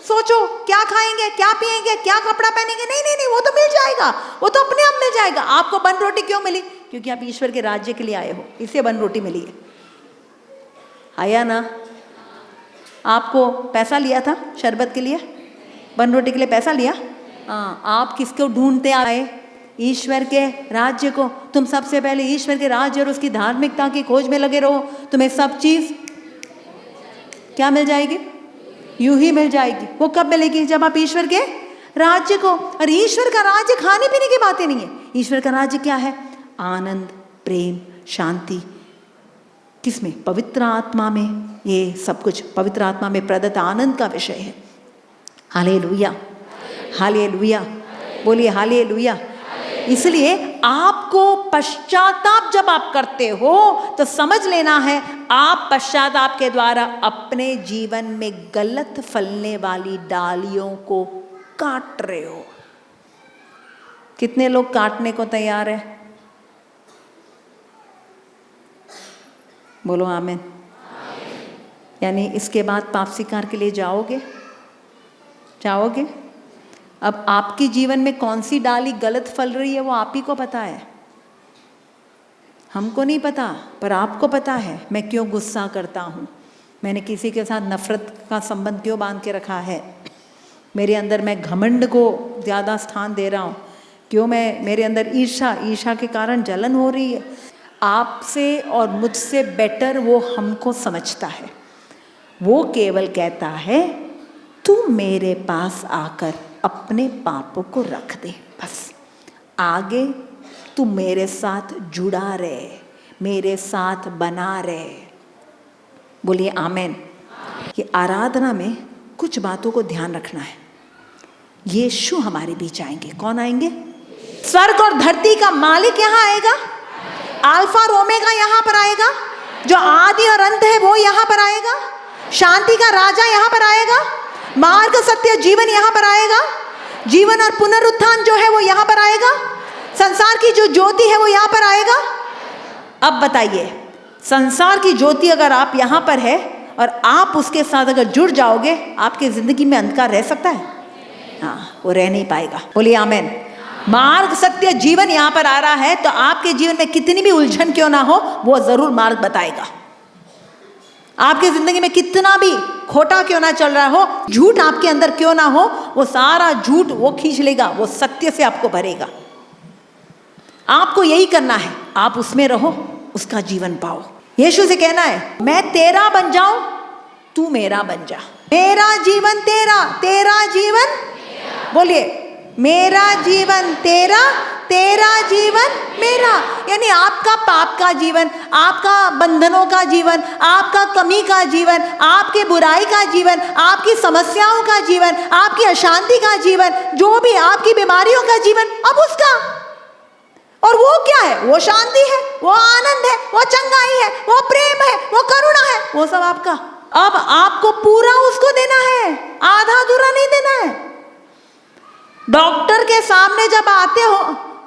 सोचो क्या खाएंगे, क्या पिएंगे, क्या कपड़ा पहनेंगे, नहीं नहीं नहीं, वो तो मिल जाएगा, वो तो अपने आप मिल जाएगा। आपको बन रोटी क्यों मिली? क्योंकि आप ईश्वर के राज्य के लिए आए हो, इसलिए बन रोटी मिली है। आया ना? आपको पैसा लिया था शरबत के लिए, बन रोटी के लिए पैसा लिया? हाँ, आप किसको ढूंढते आए? ईश्वर के राज्य को। तुम सबसे पहले ईश्वर के राज्य और उसकी धार्मिकता की खोज में लगे रहो, तुम्हें सब चीज क्या मिल जाएगी? यूं ही मिल जाएगी। वो कब मिलेगी? जब आप ईश्वर के राज्य को। और ईश्वर का राज्य खाने पीने की बातें नहीं है। ईश्वर का राज्य क्या है? आनंद, प्रेम, शांति। किसमें? पवित्र आत्मा में। ये सब कुछ पवित्र आत्मा में प्रदत्त आनंद का विषय है। हालेलुया, हालेलुया, बोलिए हालेलुया। इसलिए आपको पश्चाताप जब आप करते हो तो समझ लेना है आप पश्चाताप के द्वारा अपने जीवन में गलत फलने वाली डालियों को काट रहे हो। कितने लोग काटने को तैयार है? बोलो आमीन। यानी इसके बाद पाप स्वीकार के लिए जाओगे? जाओगे? अब आपके जीवन में कौन सी डाली गलत फल रही है वो आप ही को पता है, हमको नहीं पता, पर आपको पता है। मैं क्यों गुस्सा करता हूँ, मैंने किसी के साथ नफरत का संबंध क्यों बांध के रखा है, मेरे अंदर मैं घमंड को ज़्यादा स्थान दे रहा हूँ, क्यों मैं मेरे अंदर ईर्ष्या के कारण जलन हो रही है। आपसे और मुझसे बेटर वो हमको समझता है। वो केवल कहता है तू मेरे पास आकर अपने पापों को रख दे, बस आगे तू मेरे साथ जुड़ा रहे, मेरे साथ बना रहे। बोलिए आमेन। ये आराधना में कुछ बातों को ध्यान रखना है। यीशु हमारे बीच आएंगे। कौन आएंगे? स्वर्ग और धरती का मालिक यहाँ आएगा। अल्फा और ओमेगा यहाँ पर आएगा। जो आदि और अंत है वो यहाँ पर आएगा। शांति का राजा यहाँ पर आएगा। मार्ग, सत्य, जीवन यहाँ पर आएगा। जीवन और पुनरुत्थान जो है वो यहाँ पर आएगा। संसार की जो ज्योति है वो यहाँ पर आएगा। अब बताइए, संसार की ज्योति अगर आप यहाँ पर है और आप उसके साथ अगर जुड़ जाओगे, आपकी जिंदगी में अंधकार रह सकता है? हाँ, वो रह नहीं पाएगा। बोलिए आमेन। मार्ग, सत्य, जीवन यहाँ पर आ रहा है तो आपके जीवन में कितनी भी उलझन क्यों ना हो, वो जरूर मार्ग बताएगा। आपकी जिंदगी में कितना भी खोटा क्यों ना चल रहा हो, झूठ आपके अंदर क्यों ना हो, वो सारा झूठ वो खींच लेगा, वो सत्य से आपको भरेगा। आपको यही करना है, आप उसमें रहो, उसका जीवन पाओ। यीशु से कहना है मैं तेरा बन जाऊं, तू मेरा बन जा। मेरा जीवन तेरा, तेरा जीवन, बोलिए मेरा जीवन तेरा, तेरा जीवन मेरा। यानी आपका पाप का जीवन, आपका बंधनों का जीवन, आपका कमी का जीवन, आपके बुराई का जीवन, आपकी समस्याओं का जीवन, आपकी अशांति का जीवन, जो भी आपकी बीमारियों का जीवन, अब उसका। और वो क्या है? वो शांति है, वो आनंद है, वो चंगाई है, वो प्रेम है, वो करुणा है, वो सब आपका। अब आपको पूरा उसको देना है, आधा अधूरा नहीं देना है। डॉक्टर के सामने जब आते हो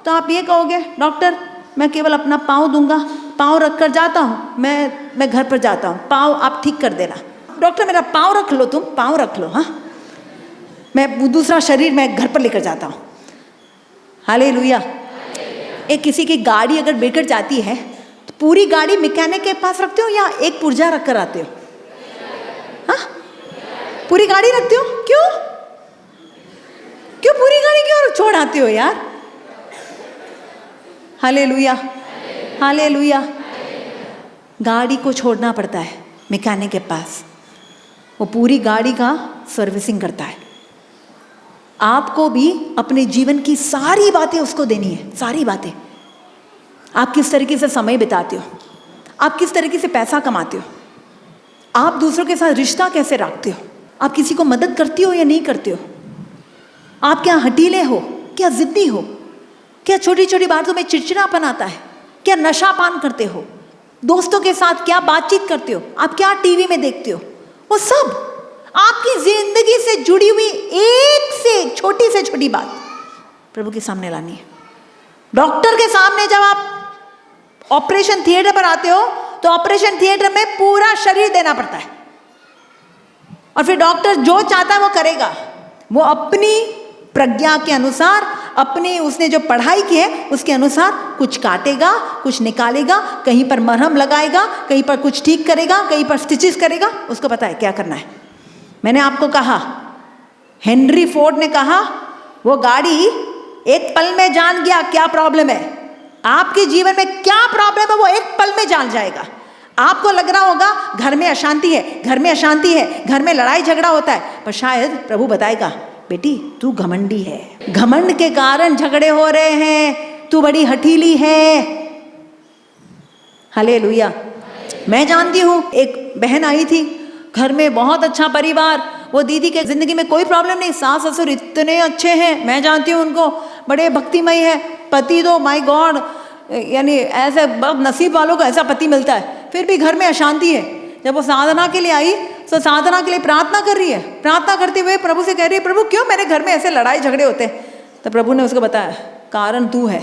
तो आप ये कहोगे डॉक्टर मैं केवल अपना पाँव दूंगा, पाँव रख कर जाता हूँ, मैं घर पर जाता हूँ, पाँव आप ठीक कर देना। डॉक्टर मेरा पाँव रख लो, तुम पाँव रख लो, हाँ मैं दूसरा शरीर मैं घर पर लेकर जाता हूँ। हालेलुया। एक किसी की गाड़ी अगर बिगड़ जाती है तो पूरी गाड़ी मैकेनिक के पास रखते हो या एक पुर्जा रख कर आते हो? हाँ, पूरी गाड़ी रखते हो। क्यों क्यों पूरी गाड़ी क्यों छोड़ आते हो यार? Hallelujah, hallelujah. गाड़ी को छोड़ना पड़ता है मैकेनिक के पास, वो पूरी गाड़ी का सर्विसिंग करता है। आपको भी अपने जीवन की सारी बातें उसको देनी है, सारी बातें। आप किस तरीके से समय बिताते हो, आप किस तरीके से पैसा कमाते हो, आप दूसरों के साथ रिश्ता कैसे रखते हो, आप किसी को मदद करती हो या नहीं करते हो, आप क्या हठीले हो, क्या जिद्दी हो, क्या छोटी छोटी बातों में चिड़चिड़ापन आता है, क्या नशा पान करते हो, दोस्तों के साथ क्या बातचीत करते हो, आप क्या टीवी में देखते हो, वो सब आपकी जिंदगी से जुड़ी हुई एक से छोटी से छोटी बात प्रभु के सामने लानी है। डॉक्टर के सामने जब आप ऑपरेशन थिएटर पर आते हो तो ऑपरेशन थिएटर में पूरा शरीर देना पड़ता है और फिर डॉक्टर जो चाहता है वो करेगा। वो अपनी प्रज्ञा के अनुसार, अपनी उसने जो पढ़ाई की है उसके अनुसार कुछ काटेगा, कुछ निकालेगा, कहीं पर मरहम लगाएगा, कहीं पर कुछ ठीक करेगा, कहीं पर स्टिचेस करेगा। उसको पता है क्या करना है। मैंने आपको कहा, हेनरी फोर्ड ने कहा वो गाड़ी एक पल में जान गया क्या प्रॉब्लम है। आपके जीवन में क्या प्रॉब्लम है वो एक पल में जान जाएगा। आपको लग रहा होगा घर में अशांति है, घर में अशांति है, घर में लड़ाई झगड़ा होता है, पर शायद प्रभु बताएगा बेटी तू घमंडी है, घमंड के कारण झगड़े हो रहे हैं, तू बड़ी हठीली है। हालेलुया। मैं जानती हूँ एक बहन आई थी, घर में बहुत अच्छा परिवार, वो दीदी के जिंदगी में कोई प्रॉब्लम नहीं, सास ससुर इतने अच्छे हैं, मैं जानती हूँ उनको, बड़े भक्तिमय है, पति तो माय गॉड, यानी ऐसे बहुत नसीब वालों को ऐसा पति मिलता है। फिर भी घर में अशांति है। जब वो साधना के लिए आई तो साधना के लिए प्रार्थना कर रही है, प्रार्थना करते हुए प्रभु से कह रही है प्रभु क्यों मेरे घर में ऐसे लड़ाई झगड़े होते हैं। तो प्रभु ने उसको बताया कारण तू है।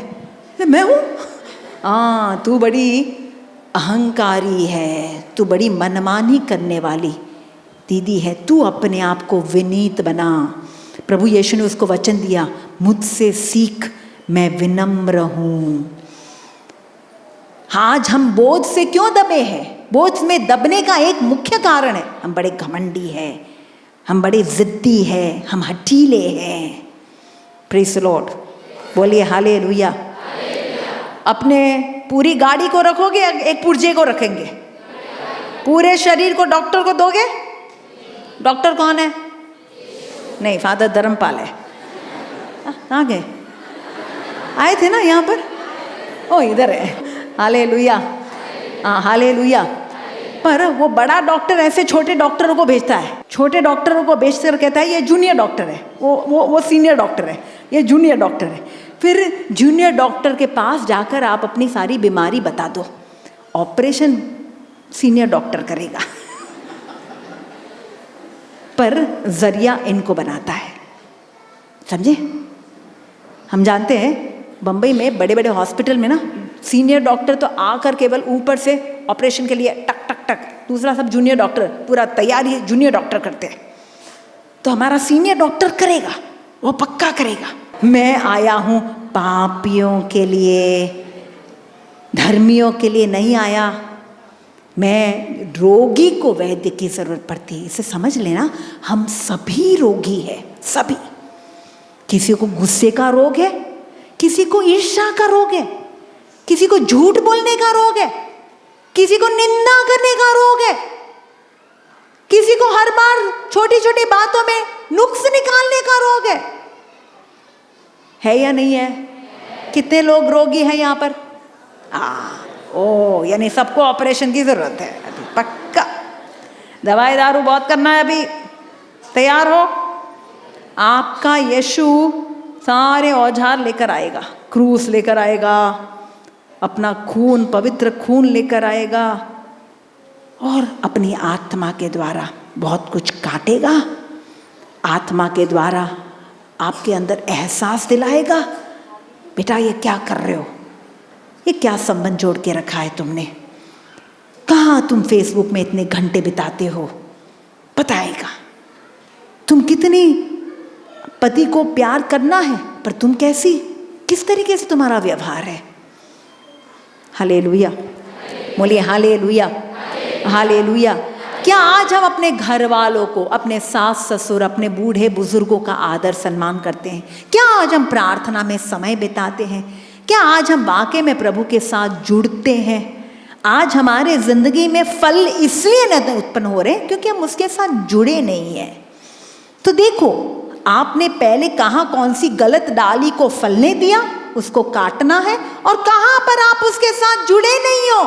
तो मैं हूँ? हाँ, तू बड़ी अहंकारी है, तू बड़ी मनमानी करने वाली दीदी है, तू अपने आप को विनीत बना। प्रभु यीशु ने उसको वचन दिया, मुझसे सीख मैं विनम्र हूँ। आज हम बोझ से क्यों दबे हैं? बोझ में दबने का एक मुख्य कारण है हम बड़े घमंडी हैं, हम बड़े जिद्दी हैं, हम हठीले हैं। प्रेज़ द लॉर्ड, बोलिए हालेलुया। अपने पूरी गाड़ी को रखोगे या एक पुर्जे को रखेंगे? पूरे शरीर को डॉक्टर को दोगे? डॉक्टर कौन है? नहीं, फादर धर्मपाल है। कहाँ गए? आए थे ना यहाँ पर? ओ इधर है। हालेलुया, हाँ हालेलुया। पर वो बड़ा डॉक्टर ऐसे छोटे डॉक्टरों को भेजता है, छोटे डॉक्टरों को भेजकर कहता है ये जूनियर डॉक्टर है, वो सीनियर डॉक्टर है, ये जूनियर डॉक्टर है। फिर जूनियर डॉक्टर के पास जाकर आप अपनी सारी बीमारी बता दो, ऑपरेशन सीनियर डॉक्टर करेगा। पर जरिया इनको बनाता है, समझे? हम जानते हैं बम्बई में बड़े बड़े हॉस्पिटल में ना सीनियर डॉक्टर तो आकर केवल ऊपर से ऑपरेशन के लिए टक टक टक, दूसरा सब जूनियर डॉक्टर पूरा तैयारी जूनियर डॉक्टर करते हैं। तो हमारा सीनियर डॉक्टर करेगा, वो पक्का करेगा। मैं आया हूँ पापियों के लिए, धर्मियों के लिए नहीं आया। मैं रोगी को वैद्य की जरूरत पड़ती है। इसे समझ लेना, हम सभी रोगी हैं, सभी। किसी को गुस्से का रोग है, किसी को ईर्ष्या का रोग है, किसी को झूठ बोलने का रोग है, किसी को निंदा करने का रोग है, किसी को हर बार छोटी छोटी बातों में नुक्स निकालने का रोग है या नहीं है? कितने लोग रोगी हैं यहाँ पर? यानी सबको ऑपरेशन की जरूरत है अभी, पक्का। दवाई दारू बहुत करना है अभी, तैयार हो? आपका यीशु सारे औजार लेकर आएगा, क्रूस लेकर आएगा, अपना खून, पवित्र खून लेकर आएगा और अपनी आत्मा के द्वारा बहुत कुछ काटेगा। आत्मा के द्वारा आपके अंदर एहसास दिलाएगा, बेटा ये क्या कर रहे हो, ये क्या संबंध जोड़ के रखा है तुमने, कहाँ तुम फेसबुक में इतने घंटे बिताते हो, बताएगा। तुम कितनी पति को प्यार करना है, पर तुम कैसी, किस तरीके से तुम्हारा व्यवहार है। हालेलुया, बोलिए हालेलुया, हालेलुया। क्या आज हम अपने घर वालों को, अपने सास ससुर, अपने बूढ़े बुजुर्गों का आदर सम्मान करते हैं? क्या आज हम प्रार्थना में समय बिताते हैं? क्या आज हम वाकई में प्रभु के साथ जुड़ते हैं? आज हमारे जिंदगी में फल इसलिए नहीं उत्पन्न हो रहे क्योंकि हम उसके साथ जुड़े नहीं हैं। तो देखो, आपने पहले कहाँ कौन सी गलत डाली को फलने दिया, उसको काटना है, और कहाँ पर आप उसके साथ जुड़े नहीं हो,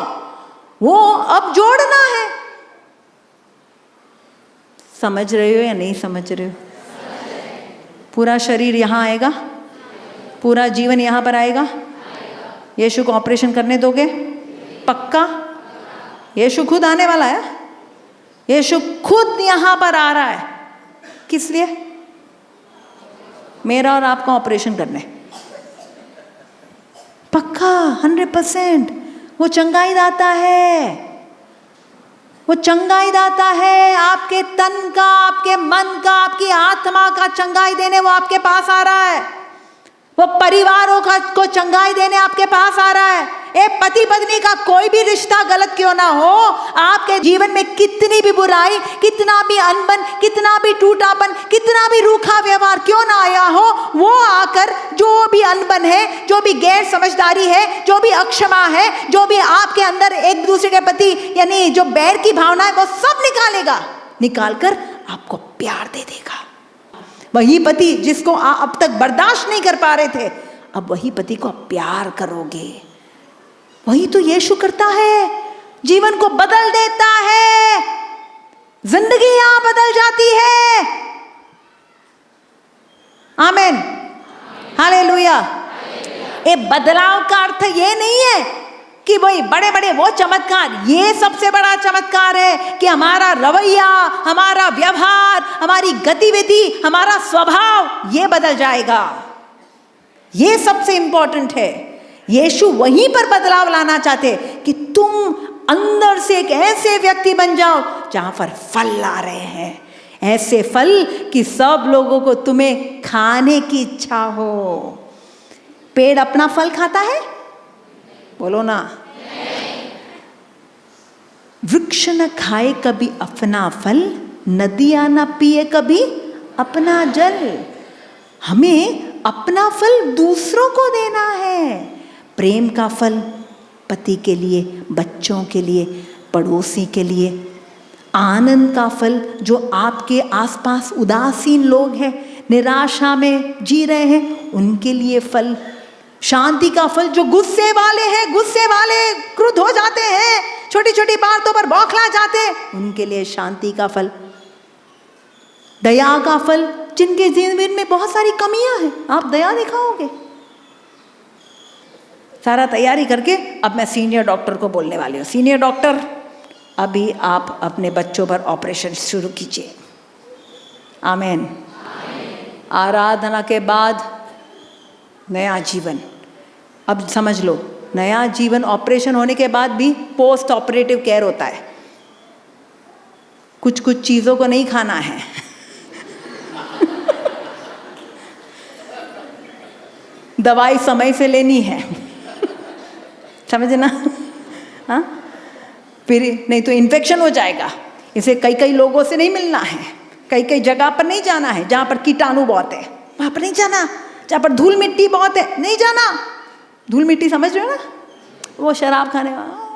वो अब जोड़ना है। समझ रहे हो या नहीं समझ रहे हो? पूरा शरीर यहाँ आएगा, पूरा जीवन यहाँ पर आएगा। यीशु को ऑपरेशन करने दोगे? पक्का? यीशु खुद आने वाला है, यीशु खुद यहाँ पर आ रहा है। किस लिए? मेरा और आपका ऑपरेशन करने। पक्का 100%। वो चंगाई दाता है, वो चंगाई दाता है, आपके तन का, आपके मन का, आपकी आत्मा का चंगाई देने वो आपके पास आ रहा है। वो परिवारों को चंगाई देने आपके पास आ रहा है। एक पति पत्नी का कोई भी रिश्ता गलत क्यों ना हो, आपके जीवन में कितनी भी बुराई, कितना भी अनबन, कितना भी टूटापन, कितना भी रूखा व्यवहार क्यों ना आया हो, वो आकर जो भी अनबन है, जो भी गैर समझदारी है, जो भी अक्षमा है, जो भी आपके अंदर एक दूसरे के प्रति यानी जो बैर की भावना है, वो सब निकालेगा। निकालकर आपको प्यार दे देगा। वही पति जिसको अब तक बर्दाश्त नहीं कर पा रहे थे, अब वही पति को प्यार करोगे। वही तो यीशु करता है, जीवन को बदल देता है, जिंदगी यहां बदल जाती है। आमीन, हालेलुया। ये बदलाव का अर्थ ये नहीं है कि वही बड़े बड़े वो चमत्कार, ये सबसे बड़ा चमत्कार है कि हमारा रवैया, हमारा व्यवहार, हमारी गतिविधि, हमारा स्वभाव ये बदल जाएगा। ये सबसे इंपॉर्टेंट है। यीशु वहीं पर बदलाव लाना चाहते कि तुम अंदर से एक ऐसे व्यक्ति बन जाओ जहां पर फल ला रहे हैं, ऐसे फल कि सब लोगों को तुम्हें खाने की इच्छा हो। पेड़ अपना फल खाता है? बोलो ना। वृक्ष न खाए कभी अपना फल, नदियां न पिए कभी अपना जल। हमें अपना फल दूसरों को देना है। प्रेम का फल पति के लिए, बच्चों के लिए, पड़ोसी के लिए। आनंद का फल जो आपके आसपास उदासीन लोग हैं, निराशा में जी रहे हैं, उनके लिए फल। शांति का फल जो गुस्से वाले हैं, गुस्से वाले क्रुद्ध हो जाते हैं, छोटी छोटी बातों पर बौखला जाते हैं, उनके लिए शांति का फल। दया का फल जिनके जीवन में बहुत सारी कमियां हैं, आप दया दिखाओगे। सारा तैयारी करके अब मैं सीनियर डॉक्टर को बोलने वाली हूँ। सीनियर डॉक्टर, अभी आप अपने बच्चों पर ऑपरेशन शुरू कीजिए। आमीन। आराधना के बाद नया जीवन। अब समझ लो, नया जीवन ऑपरेशन होने के बाद भी पोस्ट ऑपरेटिव केयर होता है। कुछ कुछ चीज़ों को नहीं खाना है। दवाई समय से लेनी है, समझना। हाँ, फिर नहीं तो इन्फेक्शन हो जाएगा। इसे कई कई लोगों से नहीं मिलना है, कई कई जगह पर नहीं जाना है जहाँ पर कीटाणु बहुत है, वहाँ पर नहीं जाना। जहाँ पर धूल मिट्टी बहुत है नहीं जाना। धूल मिट्टी समझ रहे हो ना, वो शराब खाने वाला।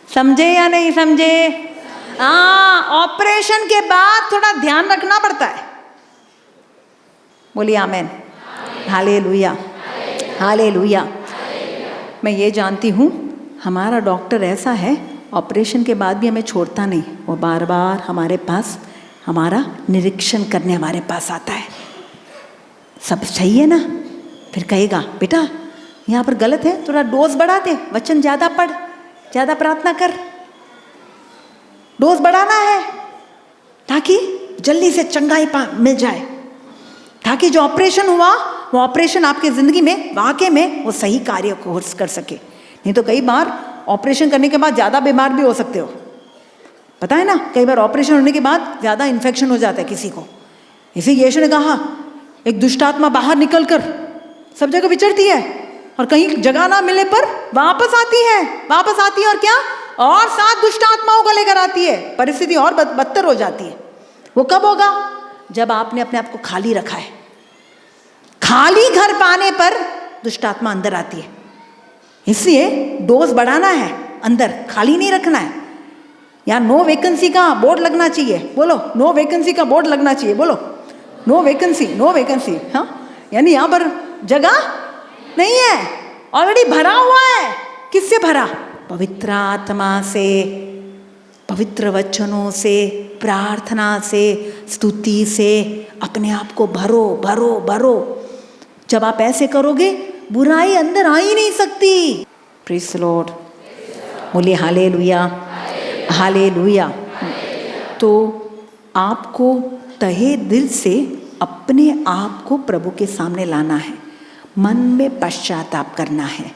समझे या नहीं समझे? हाँ, ऑपरेशन के बाद थोड़ा ध्यान रखना पड़ता है। बोलिए आमीन, हालेलुया, हालेलुया। मैं ये जानती हूँ हमारा डॉक्टर ऐसा है, ऑपरेशन के बाद भी हमें छोड़ता नहीं। वो बार बार हमारे पास हमारा निरीक्षण करने हमारे पास आता है। सब सही है ना? फिर कहेगा बेटा यहाँ पर गलत है, थोड़ा डोज बढ़ा दे, वचन ज़्यादा पढ़, ज़्यादा प्रार्थना कर। डोज बढ़ाना है ताकि जल्दी से चंगाई मिल जाए, ताकि जो ऑपरेशन हुआ वो ऑपरेशन आपकी ज़िंदगी में वाकई में वो सही कार्य को कर सके। नहीं तो कई बार ऑपरेशन करने के बाद ज़्यादा बीमार भी हो सकते हो, पता है ना। कई बार ऑपरेशन होने के बाद ज़्यादा इन्फेक्शन हो जाता है किसी को। इसीलिए यीशु ने कहा एक दुष्ट आत्मा बाहर निकलकर सब जगह विचरती है और कहीं जगह ना मिलने पर वापस आती है। वापस आती है और क्या? और 7 दुष्ट आत्माओं को लेकर आती है। परिस्थिति और बदतर हो जाती है। वो कब होगा? जब आपने अपने आप को खाली रखा है। खाली घर पाने पर दुष्ट आत्मा अंदर आती है। इसलिए डोज बढ़ाना है, अंदर खाली नहीं रखना है। यार नो वैकेंसी का बोर्ड लगना चाहिए। बोलो नो वैकेंसी का बोर्ड लगना चाहिए। बोलो नो वैकेंसी, नो वैकेंसी। हाँ, यानी यहाँ पर जगह नहीं है, ऑलरेडी भरा हुआ है। किससे भरा? पवित्र आत्मा से, पवित्र वचनों से, प्रार्थना से, स्तुति से। अपने आप को भरो भरो भरो। जब आप ऐसे करोगे बुराई अंदर आ ही नहीं सकती। प्रेज़ द लॉर्ड, बोलिए हालेलुया, हालेलुया। तो आपको तहे दिल से अपने आप को प्रभु के सामने लाना है, मन में पश्चाताप करना है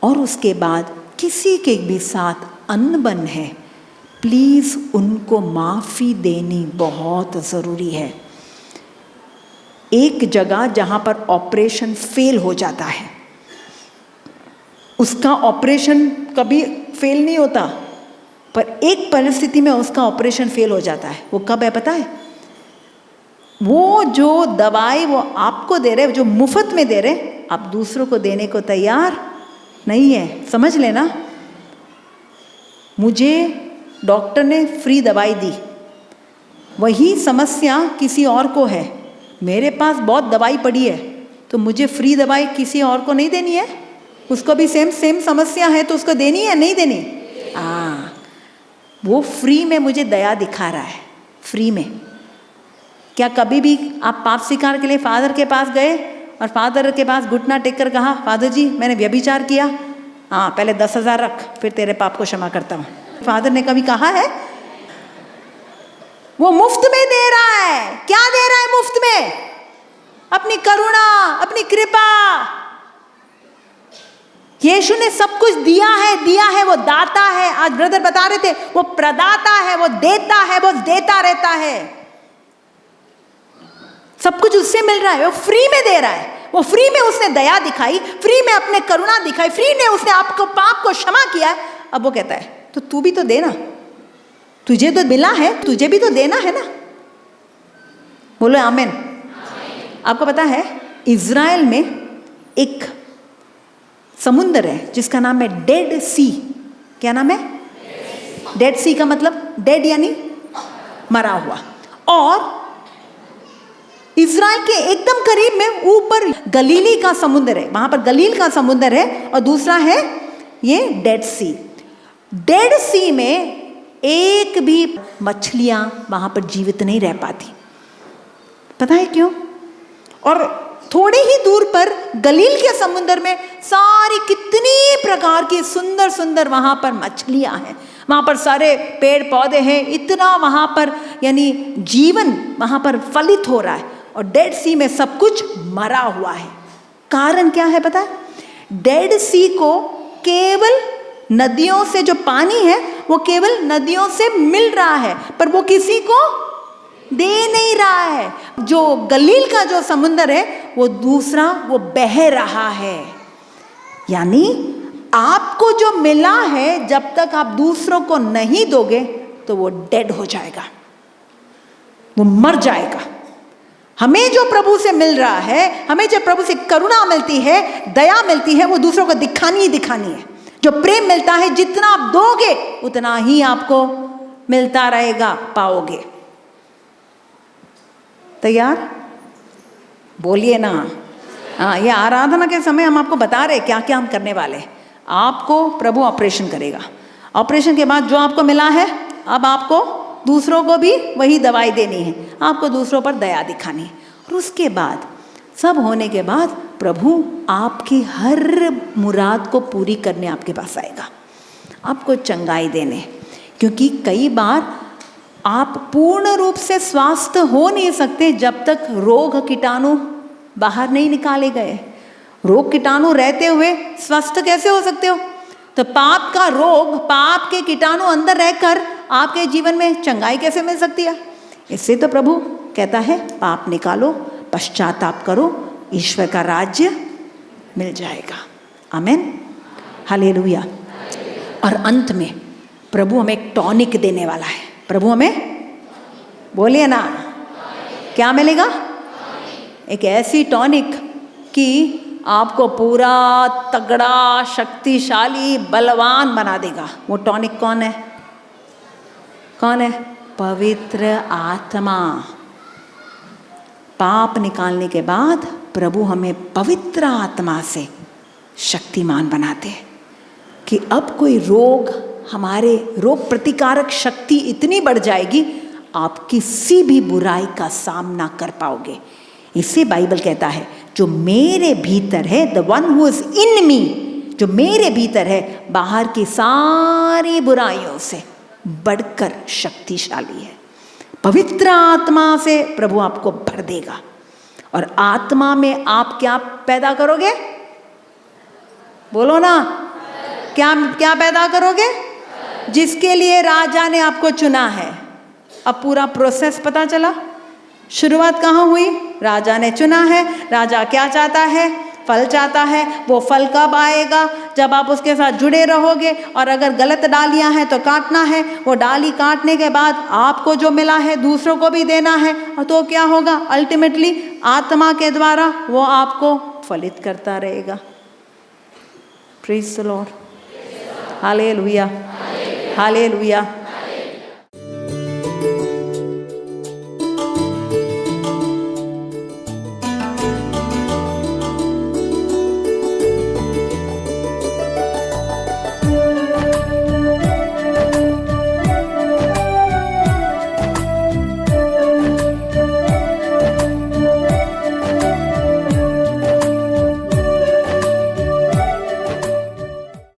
और उसके बाद किसी के भी साथ अनबन है, प्लीज़ उनको माफ़ी देनी बहुत ज़रूरी है। एक जगह जहाँ पर ऑपरेशन फेल हो जाता है, उसका ऑपरेशन कभी फेल नहीं होता, पर एक परिस्थिति में उसका ऑपरेशन फेल हो जाता है। वो कब है पता है? वो जो दवाई वो आपको दे रहे, जो मुफ्त में दे रहे, आप दूसरों को देने को तैयार नहीं है। समझ लेना, मुझे डॉक्टर ने फ्री दवाई दी, वही समस्या किसी और को है। मेरे पास बहुत दवाई पड़ी है, तो मुझे फ्री दवाई किसी और को नहीं देनी है। उसको भी सेम समस्या है, तो उसको देनी है नहीं देनी? वो फ्री में मुझे दया दिखा रहा है, फ्री में। क्या कभी भी आप पाप स्वीकार के लिए फादर के पास गए और फादर के पास घुटना टेक कर कहा, फादर जी मैंने व्यभिचार किया, हाँ पहले 10,000 रख, फिर तेरे पाप को क्षमा करता हूँ? फादर ने कभी कहा है? वो मुफ्त में दे रहा है। क्या दे रहा है मुफ्त में? अपनी करुणा, अपनी कृपा। यीशु ने सब कुछ दिया है, वो दाता है। आज ब्रदर बता रहे थे, वो प्रदाता है, वो देता है, वो देता रहता है। सब कुछ उससे मिल रहा है, वो फ्री में दे रहा है। वो फ्री में उसने दया दिखाई, फ्री में अपने करुणा दिखाई, फ्री में उसने आपको पाप को क्षमा किया। अब वो कहता है तो तू भी तो देना, तुझे तो मिला है, तुझे भी तो देना है ना। बोलो आमीन। आपको पता है इज़राइल में एक समुद्र है जिसका नाम है डेड सी। क्या नाम है? डेड सी का मतलब डेड यानी मरा हुआ। और इज़राइल के एकदम करीब में ऊपर गलीली का समुद्र है, वहां पर गलील का समुद्र है, और दूसरा है ये डेड सी। डेड सी में एक भी मछलियां वहां पर जीवित नहीं रह पाती। पता है क्यों? और थोड़े ही दूर पर गलील के समुद्र में सारी कितनी प्रकार की सुंदर सुंदर वहां पर मछलियां हैं, वहां पर सारे पेड़ पौधे हैं, इतना वहां पर यानी जीवन वहां पर फलित हो रहा है। और डेड सी में सब कुछ मरा हुआ है। कारण क्या है पता है? डेड सी को केवल नदियों से जो पानी है वो केवल नदियों से मिल रहा है, पर वो किसी को दे नहीं रहा है। जो गलील का जो समुद्र है वो दूसरा, वो बह रहा है। यानी आपको जो मिला है, जब तक आप दूसरों को नहीं दोगे तो वो डेड हो जाएगा, वो मर जाएगा। हमें जो प्रभु से मिल रहा है, हमें जो प्रभु से करुणा मिलती है, दया मिलती है, वो दूसरों को दिखानी ही दिखानी है। जो प्रेम मिलता है, जितना आप दोगे उतना ही आपको मिलता रहेगा, पाओगे। तैयार? बोलिए ना। हाँ, ये आराधना के समय हम आपको बता रहे क्या क्या हम करने वाले हैं। आपको प्रभु ऑपरेशन करेगा। ऑपरेशन के बाद जो आपको मिला है, अब आपको दूसरों को भी वही दवाई देनी है, आपको दूसरों पर दया दिखानी है। और उसके बाद सब होने के बाद प्रभु आपकी हर मुराद को पूरी करने आपके पास आएगा, आपको चंगाई देने। क्योंकि कई बार आप पूर्ण रूप से स्वस्थ हो नहीं सकते जब तक रोग कीटाणु बाहर नहीं निकाले गए। रोग कीटाणु रहते हुए स्वस्थ कैसे हो सकते हो? तो पाप का रोग, पाप के कीटाणु अंदर रहकर आपके जीवन में चंगाई कैसे मिल सकती है? इससे तो प्रभु कहता है पाप निकालो, पश्चाताप करो, ईश्वर का राज्य मिल जाएगा। आमीन, हालेलुया। और अंत में प्रभु हमें एक टॉनिक देने वाला है। प्रभु हमें, बोलिए ना, क्या मिलेगा? एक ऐसी टॉनिक कि आपको पूरा तगड़ा, शक्तिशाली, बलवान बना देगा। वो टॉनिक कौन है? कौन है? पवित्र आत्मा। पाप निकालने के बाद प्रभु हमें पवित्र आत्मा से शक्तिमान बनाते हैं कि अब कोई रोग, हमारे रोग प्रतिकारक शक्ति इतनी बढ़ जाएगी, आप किसी भी बुराई का सामना कर पाओगे। इसे बाइबल कहता है जो मेरे भीतर है, the one who is in me, जो मेरे भीतर है, बाहर की सारी बुराइयों से बढ़कर शक्तिशाली है। पवित्र आत्मा से प्रभु आपको भर देगा। और आत्मा में आप क्या पैदा करोगे? बोलो ना, क्या क्या पैदा करोगे? जिसके लिए राजा ने आपको चुना है। अब पूरा प्रोसेस पता चला। शुरुआत कहाँ हुई? राजा ने चुना है। राजा क्या चाहता है? फल चाहता है। वो फल कब आएगा? जब आप उसके साथ जुड़े रहोगे। और अगर गलत डालियां हैं तो काटना है। वो डाली काटने के बाद आपको जो मिला है दूसरों को भी देना है। और तो क्या होगा? अल्टीमेटली आत्मा के द्वारा वो आपको फलित करता रहेगा। Praise the Lord, hallelujah, hallelujah.